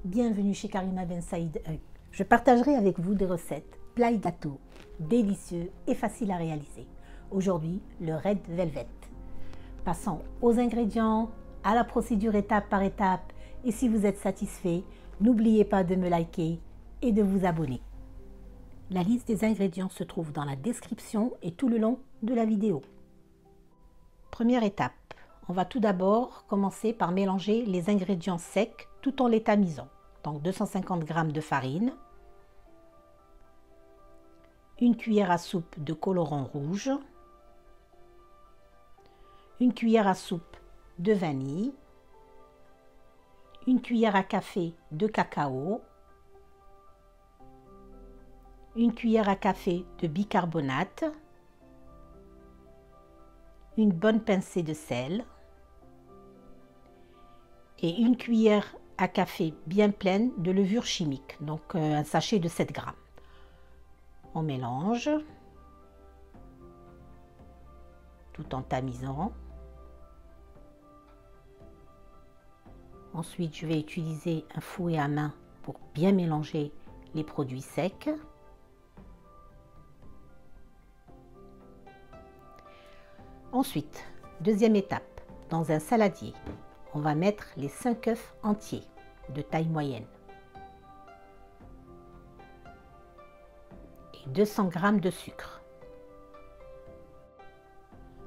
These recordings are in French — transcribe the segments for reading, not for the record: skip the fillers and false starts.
Bienvenue chez Karima Ben Saïd. Je partagerai avec vous des recettes, plats et gâteaux, délicieux et faciles à réaliser. Aujourd'hui, le Red Velvet. Passons aux ingrédients, à la procédure étape par étape. Et si vous êtes satisfait, n'oubliez pas de me liker et de vous abonner. La liste des ingrédients se trouve dans la description et tout le long de la vidéo. Première étape, on va tout d'abord commencer par mélanger les ingrédients secs tout en les tamisant. Donc 250 g de farine, une cuillère à soupe de colorant rouge, une cuillère à soupe de vanille, une cuillère à café de cacao, une cuillère à café de bicarbonate, une bonne pincée de sel et une cuillère à café bien pleine de levure chimique, donc un sachet de 7 g. On mélange tout en tamisant. Ensuite, je vais utiliser un fouet à main pour bien mélanger les produits secs. Ensuite, deuxième étape, dans un saladier, on va mettre les 5 œufs entiers de taille moyenne et 200 g de sucre.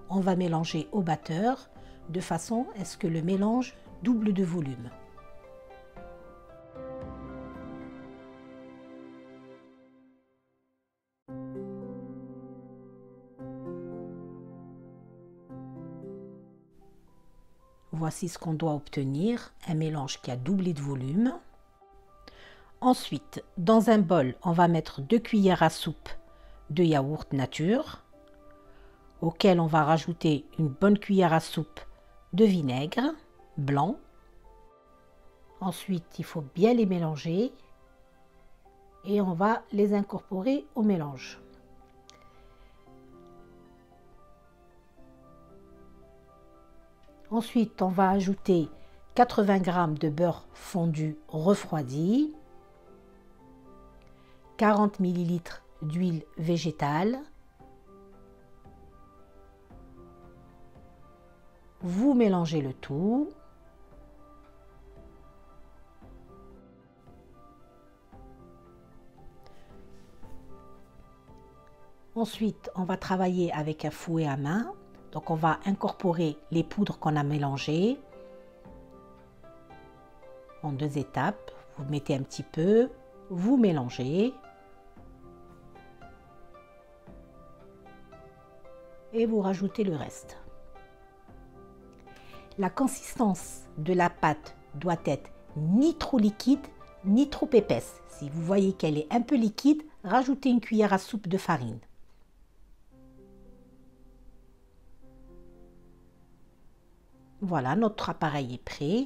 On va mélanger au batteur de façon à ce que le mélange double de volume. Voici ce qu'on doit obtenir, un mélange qui a doublé de volume. Ensuite, dans un bol, on va mettre 2 cuillères à soupe de yaourt nature, auquel on va rajouter une bonne cuillère à soupe de vinaigre blanc. Ensuite, il faut bien les mélanger et on va les incorporer au mélange. Ensuite, on va ajouter 80 g de beurre fondu refroidi, 40 ml d'huile végétale. Vous mélangez le tout. Ensuite, on va travailler avec un fouet à main. Donc, on va incorporer les poudres qu'on a mélangées en 2 étapes. Vous mettez un petit peu, vous mélangez et vous rajoutez le reste. La consistance de la pâte doit être ni trop liquide ni trop épaisse. Si vous voyez qu'elle est un peu liquide, rajoutez une cuillère à soupe de farine. Voilà, notre appareil est prêt.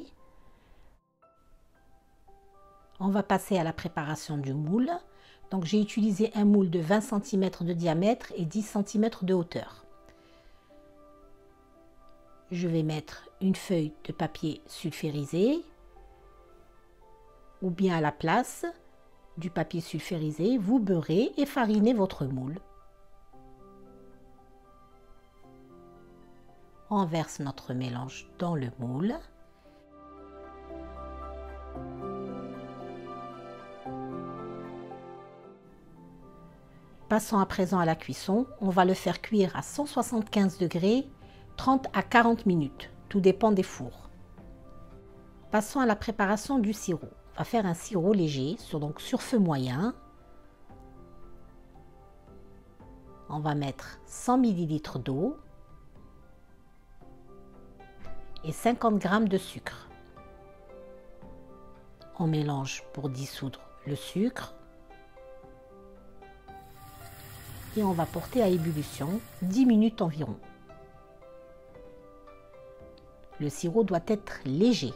On va passer à la préparation du moule. Donc j'ai utilisé un moule de 20 cm de diamètre et 10 cm de hauteur. Je vais mettre une feuille de papier sulfurisé ou bien à la place du papier sulfurisé, vous beurrez et farinez votre moule. On verse notre mélange dans le moule. Passons à présent à la cuisson. On va le faire cuire à 175 degrés, 30 à 40 minutes. Tout dépend des fours. Passons à la préparation du sirop. On va faire un sirop léger, sur feu moyen. On va mettre 100 ml d'eau et 50 g de sucre. On mélange pour dissoudre le sucre et on va porter à ébullition 10 minutes environ. Le sirop doit être léger.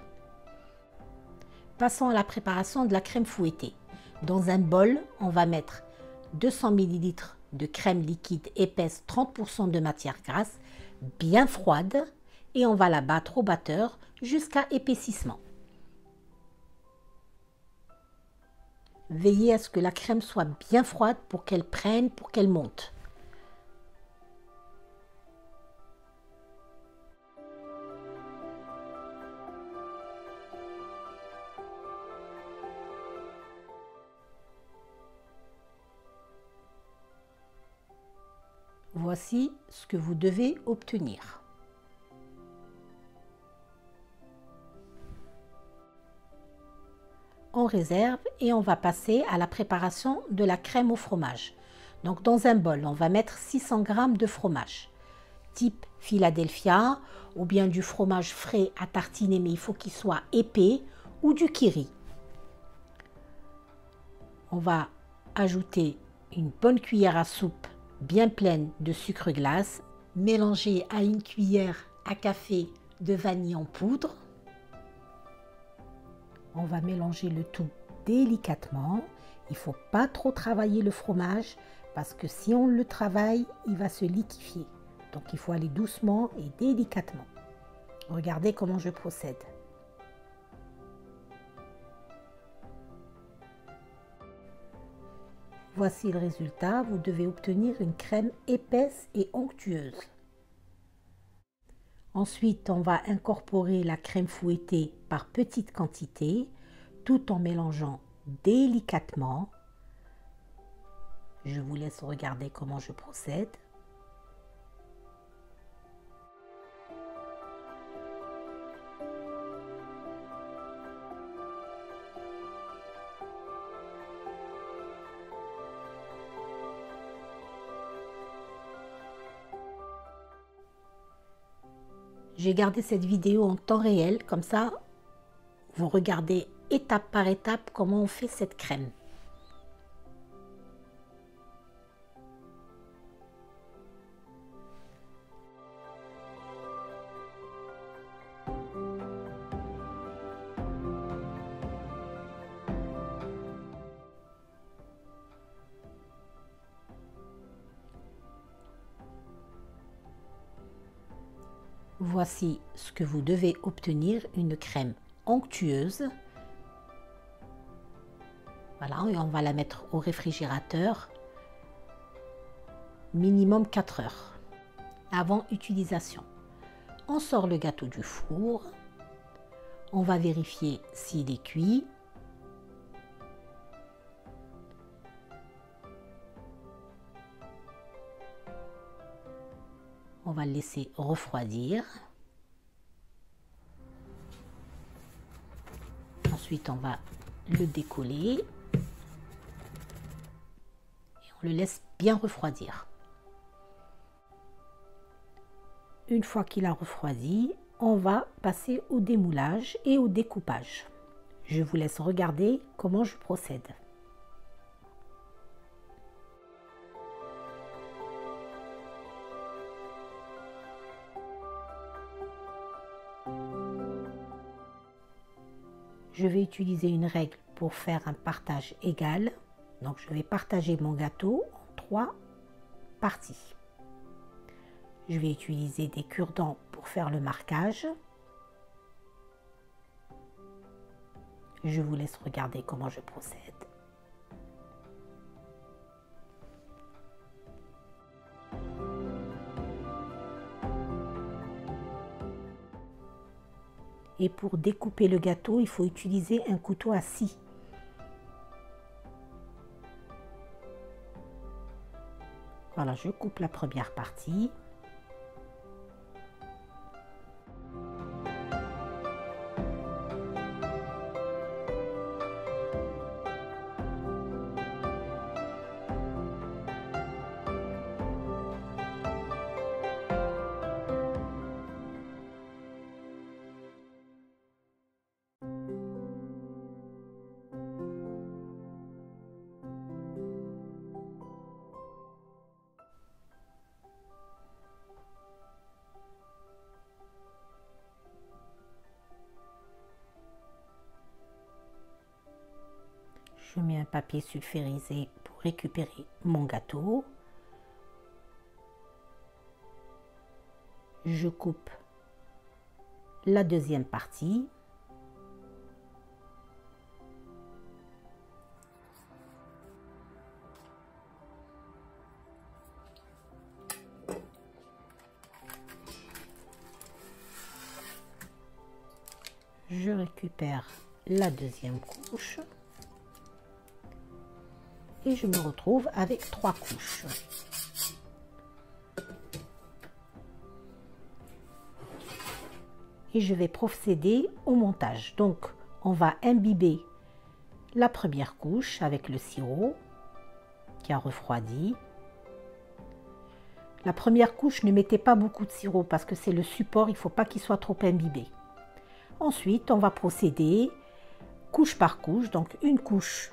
Passons à la préparation de la crème fouettée. Dans un bol, on va mettre 200 ml de crème liquide épaisse 30% de matière grasse, bien froide, et on va la battre au batteur jusqu'à épaississement. veillez à ce que la crème soit bien froide pour qu'elle prenne, pour qu'elle monte. Voici ce que vous devez obtenir. On réserve et on va passer à la préparation de la crème au fromage. Donc dans un bol, on va mettre 600 g de fromage, type Philadelphia ou bien du fromage frais à tartiner, mais il faut qu'il soit épais, ou du Kiri. On va ajouter une bonne cuillère à soupe bien pleine de sucre glace, mélangée à une cuillère à café de vanille en poudre. On va mélanger le tout délicatement. Il ne faut pas trop travailler le fromage parce que si on le travaille, il va se liquéfier. Donc il faut aller doucement et délicatement. Regardez comment je procède. Voici le résultat. Vous devez obtenir une crème épaisse et onctueuse. Ensuite, on va incorporer la crème fouettée par petites quantités, tout en mélangeant délicatement. Je vous laisse regarder comment je procède. J'ai gardé cette vidéo en temps réel, comme ça, vous regardez étape par étape comment on fait cette crème. Voici ce que vous devez obtenir, une crème onctueuse. Voilà, et on va la mettre au réfrigérateur minimum 4 heures avant utilisation. On sort le gâteau du four. On va vérifier s'il est cuit. On va le laisser refroidir. Ensuite, on va le décoller. Et on le laisse bien refroidir. Une fois qu'il a refroidi, on va passer au démoulage et au découpage. Je vous laisse regarder comment je procède. Je vais utiliser une règle pour faire un partage égal. Donc je vais partager mon gâteau en 3 parties. Je vais utiliser des cure-dents pour faire le marquage. Je vous laisse regarder comment je procède. Et pour découper le gâteau, il faut utiliser un couteau à scie. Voilà, je coupe la première partie. Je mets un papier sulfurisé pour récupérer mon gâteau. Je coupe la deuxième partie. Je récupère la deuxième couche. Et je me retrouve avec 3 couches. Et je vais procéder au montage. Donc, on va imbiber la première couche avec le sirop qui a refroidi. La première couche, ne mettez pas beaucoup de sirop parce que c'est le support, il ne faut pas qu'il soit trop imbibé. Ensuite, on va procéder couche par couche. Donc, une couche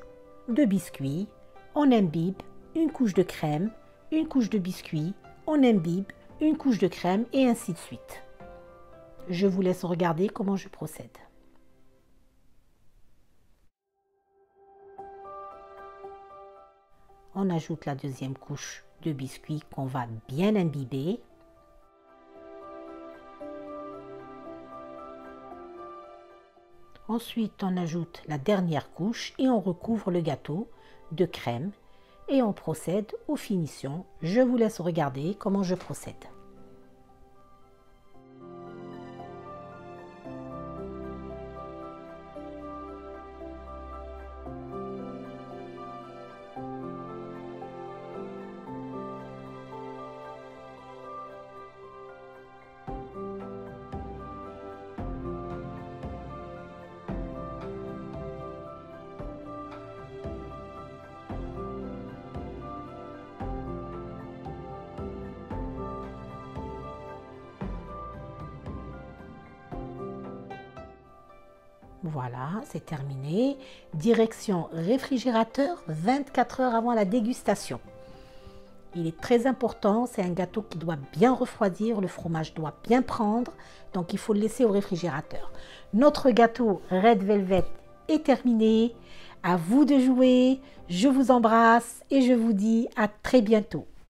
de biscuit, on imbibe, une couche de crème, une couche de biscuit, on imbibe, une couche de crème et ainsi de suite. Je vous laisse regarder comment je procède. On ajoute la deuxième couche de biscuit qu'on va bien imbiber. Ensuite, on ajoute la dernière couche et on recouvre le gâteau de crème et on procède aux finitions. Je vous laisse regarder comment je procède. Voilà, c'est terminé. Direction réfrigérateur 24 heures avant la dégustation. Il est très important, c'est un gâteau qui doit bien refroidir, le fromage doit bien prendre, donc il faut le laisser au réfrigérateur. Notre gâteau Red Velvet est terminé. À vous de jouer, je vous embrasse et je vous dis à très bientôt.